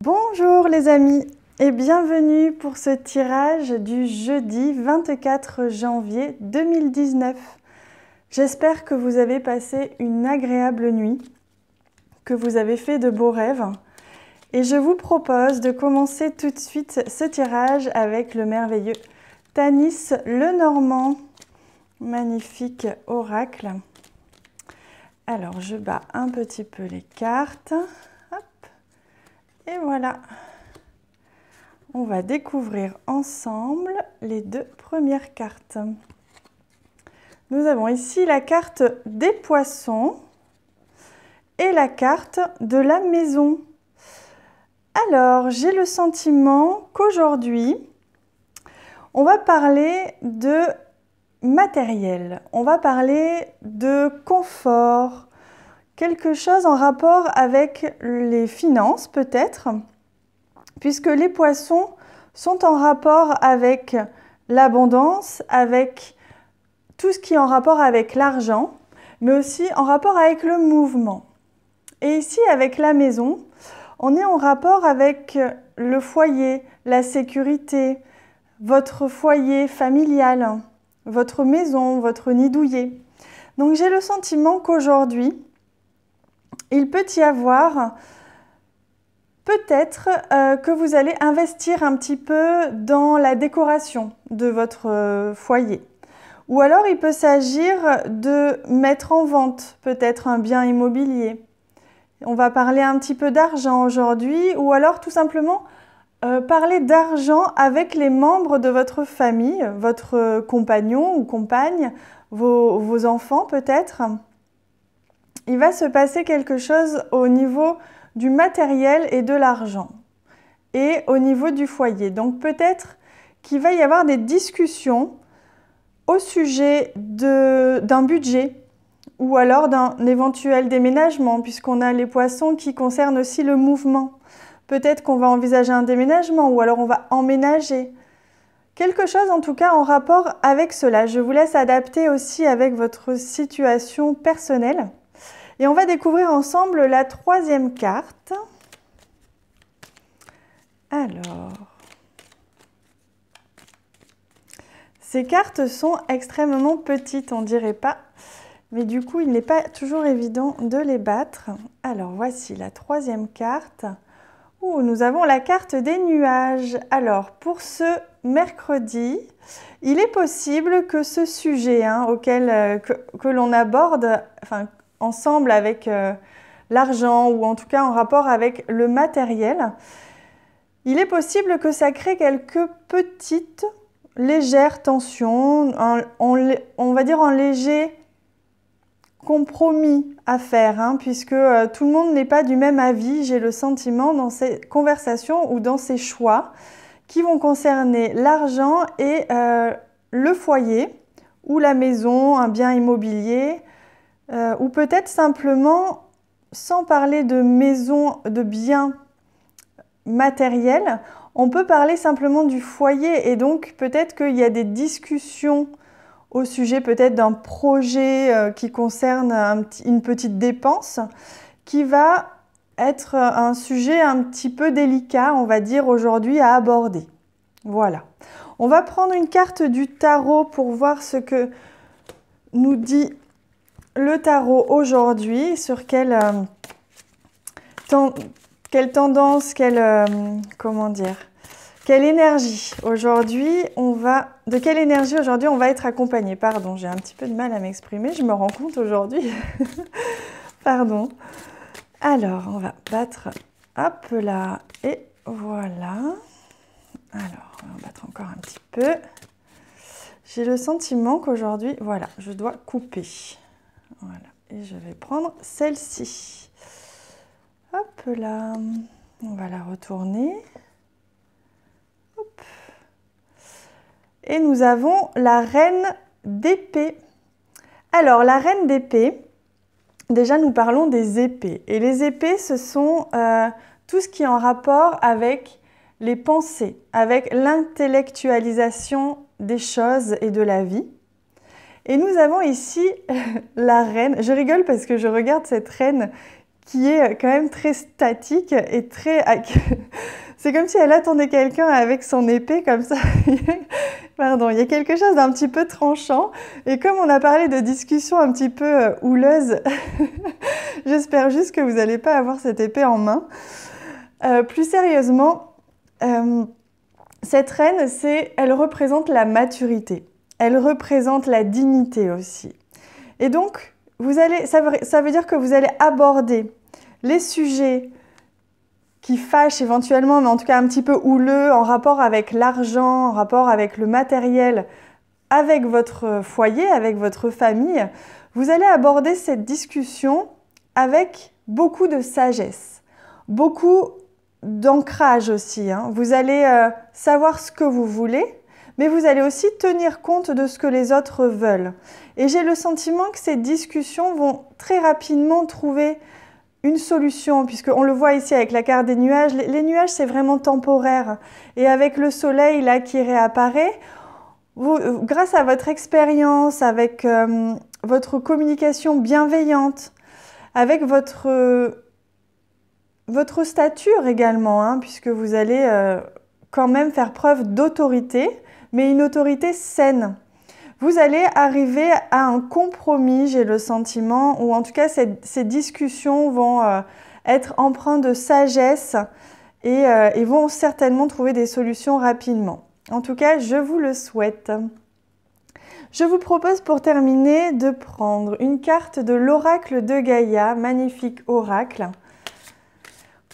Bonjour les amis et bienvenue pour ce tirage du jeudi 24 janvier 2019. J'espère que vous avez passé une agréable nuit, que vous avez fait de beaux rêves. Et je vous propose de commencer tout de suite ce tirage avec le merveilleux Tanis Lenormand. Magnifique oracle. Alors je bats un petit peu les cartes. Hop. Et voilà. On va découvrir ensemble les deux premières cartes. Nous avons ici la carte des poissons et la carte de la maison. Alors, j'ai le sentiment qu'aujourd'hui, on va parler de matériel, on va parler de confort, quelque chose en rapport avec les finances peut-être, puisque les poissons sont en rapport avec l'abondance, avec tout ce qui est en rapport avec l'argent, mais aussi en rapport avec le mouvement. Et ici, avec la maison, on est en rapport avec le foyer, la sécurité, votre foyer familial, votre maison, votre nid douillet. Donc j'ai le sentiment qu'aujourd'hui, il peut y avoir peut-être que vous allez investir un petit peu dans la décoration de votre foyer. Ou alors il peut s'agir de mettre en vente peut-être un bien immobilier. On va parler un petit peu d'argent aujourd'hui, ou alors tout simplement parler d'argent avec les membres de votre famille, votre compagnon ou compagne, vos enfants peut-être. Il va se passer quelque chose au niveau du matériel et de l'argent et au niveau du foyer. Donc peut-être qu'il va y avoir des discussions au sujet d'un budget ou alors d'un éventuel déménagement, puisqu'on a les poissons qui concernent aussi le mouvement. Peut-être qu'on va envisager un déménagement ou alors on va emménager. Quelque chose en tout cas en rapport avec cela. Je vous laisse adapter aussi avec votre situation personnelle. Et on va découvrir ensemble la troisième carte. Alors, ces cartes sont extrêmement petites, on dirait pas. Mais du coup, il n'est pas toujours évident de les battre. Alors, voici la troisième carte. Où nous avons la carte des nuages. Alors, pour ce mercredi, il est possible que ce sujet que l'on aborde ensemble avec l'argent ou en tout cas en rapport avec le matériel, il est possible que ça crée quelques petites, légères tensions, on va dire en léger compromis à faire, puisque tout le monde n'est pas du même avis, j'ai le sentiment, dans ces conversations ou dans ces choix qui vont concerner l'argent et le foyer ou la maison, un bien immobilier, ou peut-être simplement, sans parler de maison, de biens matériels, on peut parler simplement du foyer et donc peut-être qu'il y a des discussions au sujet peut-être d'un projet qui concerne une petite dépense qui va être un sujet un petit peu délicat, on va dire aujourd'hui, à aborder. Voilà. On va prendre une carte du tarot pour voir ce que nous dit le tarot aujourd'hui, sur quelle tendance, quelle énergie aujourd'hui de quelle énergie aujourd'hui on va être accompagné. Pardon, j'ai un petit peu de mal à m'exprimer, je me rends compte aujourd'hui. Pardon. Alors, on va battre, hop là, et voilà. Alors, on va battre encore un petit peu. J'ai le sentiment qu'aujourd'hui, voilà, je dois couper. Voilà, et je vais prendre celle-ci. Hop là, on va la retourner. Hop. Et nous avons la reine d'épée. Alors, la reine d'épée, déjà nous parlons des épées. Et les épées, ce sont tout ce qui est en rapport avec les pensées, avec l'intellectualisation des choses et de la vie. Et nous avons ici la reine. Je rigole parce que je regarde cette reine qui est quand même très statique et très... C'est comme si elle attendait quelqu'un avec son épée comme ça. Pardon, il y a quelque chose d'un petit peu tranchant. Et comme on a parlé de discussions un petit peu houleuses, j'espère juste que vous n'allez pas avoir cette épée en main. Plus sérieusement, cette reine, elle représente la maturité. Elle représente la dignité aussi. Et donc, ça veut dire que vous allez aborder les sujets qui fâchent éventuellement, mais en tout cas un petit peu houleux, en rapport avec l'argent, en rapport avec le matériel, avec votre foyer, avec votre famille. Vous allez aborder cette discussion avec beaucoup de sagesse, beaucoup d'ancrage aussi. Vous allez savoir ce que vous voulez, mais vous allez aussi tenir compte de ce que les autres veulent. Et j'ai le sentiment que ces discussions vont très rapidement trouver une solution, puisqu'on le voit ici avec la carte des nuages. Les nuages, c'est vraiment temporaire. Et avec le soleil là qui réapparaît, grâce à votre expérience, avec votre communication bienveillante, avec votre stature également, puisque vous allez quand même faire preuve d'autorité, mais une autorité saine. Vous allez arriver à un compromis, j'ai le sentiment, ou en tout cas ces discussions vont être empreintes de sagesse et vont certainement trouver des solutions rapidement. En tout cas, je vous le souhaite. Je vous propose pour terminer de prendre une carte de l'oracle de Gaïa, magnifique oracle,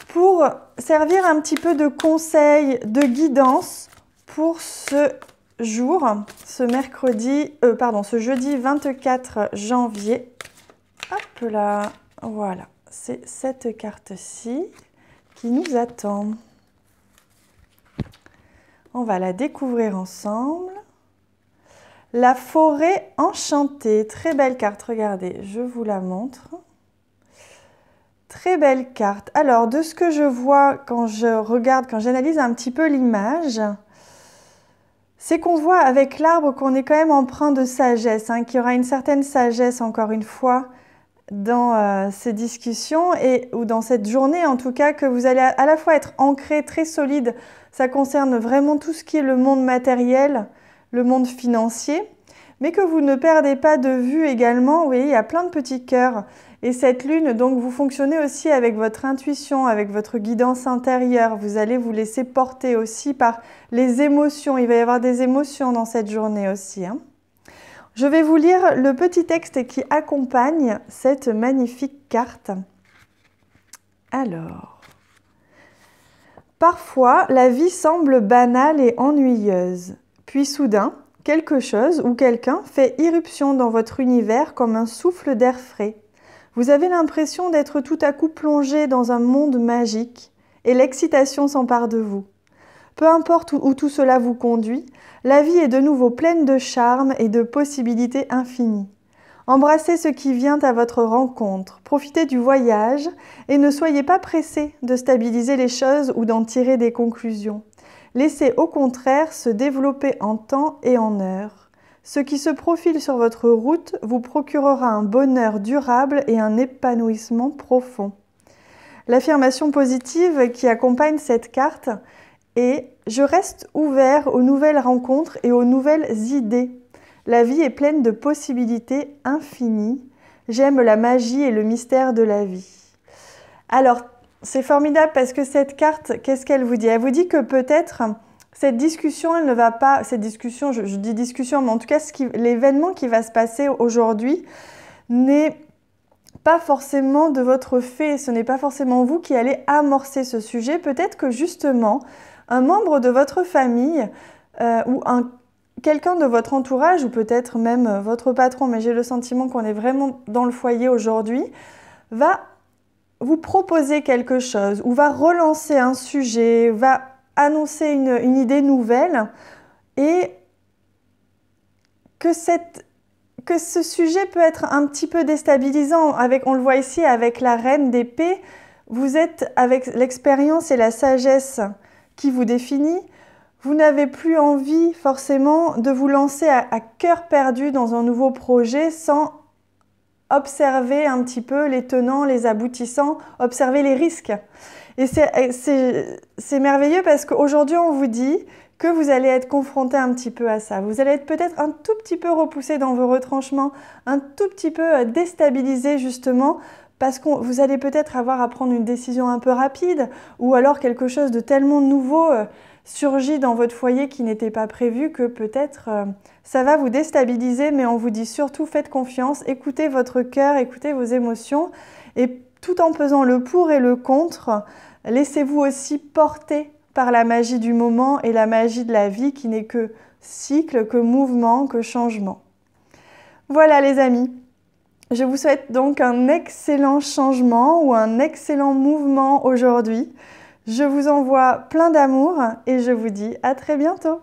pour servir un petit peu de conseil, de guidance pour ce jour, ce jeudi 24 janvier. Hop là, voilà, c'est cette carte-ci qui nous attend. On va la découvrir ensemble. La forêt enchantée, très belle carte, regardez, je vous la montre. Très belle carte. Alors, de ce que je vois quand j'analyse un petit peu l'image, c'est qu'on voit avec l'arbre qu'on est quand même empreint de sagesse, qu'il y aura une certaine sagesse, encore une fois, dans ces discussions ou dans cette journée, en tout cas, que vous allez à la fois être ancré, très solide. Ça concerne vraiment tout ce qui est le monde matériel, le monde financier, mais que vous ne perdez pas de vue également. Vous voyez, il y a plein de petits cœurs. Et cette lune, donc, vous fonctionnez aussi avec votre intuition, avec votre guidance intérieure. Vous allez vous laisser porter aussi par les émotions. Il va y avoir des émotions dans cette journée aussi. Je vais vous lire le petit texte qui accompagne cette magnifique carte. Alors, parfois, la vie semble banale et ennuyeuse. Puis soudain, quelque chose ou quelqu'un fait irruption dans votre univers comme un souffle d'air frais. Vous avez l'impression d'être tout à coup plongé dans un monde magique et l'excitation s'empare de vous. Peu importe où tout cela vous conduit, la vie est de nouveau pleine de charme et de possibilités infinies. Embrassez ce qui vient à votre rencontre, profitez du voyage et ne soyez pas pressé de stabiliser les choses ou d'en tirer des conclusions. Laissez au contraire se développer en temps et en heure. Ce qui se profile sur votre route vous procurera un bonheur durable et un épanouissement profond. L'affirmation positive qui accompagne cette carte est « Je reste ouvert aux nouvelles rencontres et aux nouvelles idées. La vie est pleine de possibilités infinies. J'aime la magie et le mystère de la vie. » Alors, c'est formidable parce que cette carte, qu'est-ce qu'elle vous dit? Elle vous dit que peut-être cette discussion, elle ne va pas... Cette discussion, je dis discussion, mais en tout cas, l'événement qui va se passer aujourd'hui n'est pas forcément de votre fait. Ce n'est pas forcément vous qui allez amorcer ce sujet. Peut-être que justement, un membre de votre famille ou quelqu'un de votre entourage, ou peut-être même votre patron, mais j'ai le sentiment qu'on est vraiment dans le foyer aujourd'hui, va vous proposer quelque chose ou va relancer un sujet, va annoncer une idée nouvelle et que ce sujet peut être un petit peu déstabilisant. On le voit ici avec la reine d'épée, vous êtes avec l'expérience et la sagesse qui vous définit, vous n'avez plus envie forcément de vous lancer à cœur perdu dans un nouveau projet sans observer un petit peu les tenants, les aboutissants, observer les risques. Et c'est merveilleux parce qu'aujourd'hui, on vous dit que vous allez être confronté un petit peu à ça. Vous allez être peut-être un tout petit peu repoussé dans vos retranchements, un tout petit peu déstabilisé justement, parce que vous allez peut-être avoir à prendre une décision un peu rapide, ou alors quelque chose de tellement nouveau surgit dans votre foyer qui n'était pas prévu que peut-être ça va vous déstabiliser, mais on vous dit surtout faites confiance, écoutez votre cœur, écoutez vos émotions, et tout en pesant le pour et le contre, laissez-vous aussi porter par la magie du moment et la magie de la vie qui n'est que cycle, que mouvement, que changement. Voilà les amis, je vous souhaite donc un excellent changement ou un excellent mouvement aujourd'hui. Je vous envoie plein d'amour et je vous dis à très bientôt.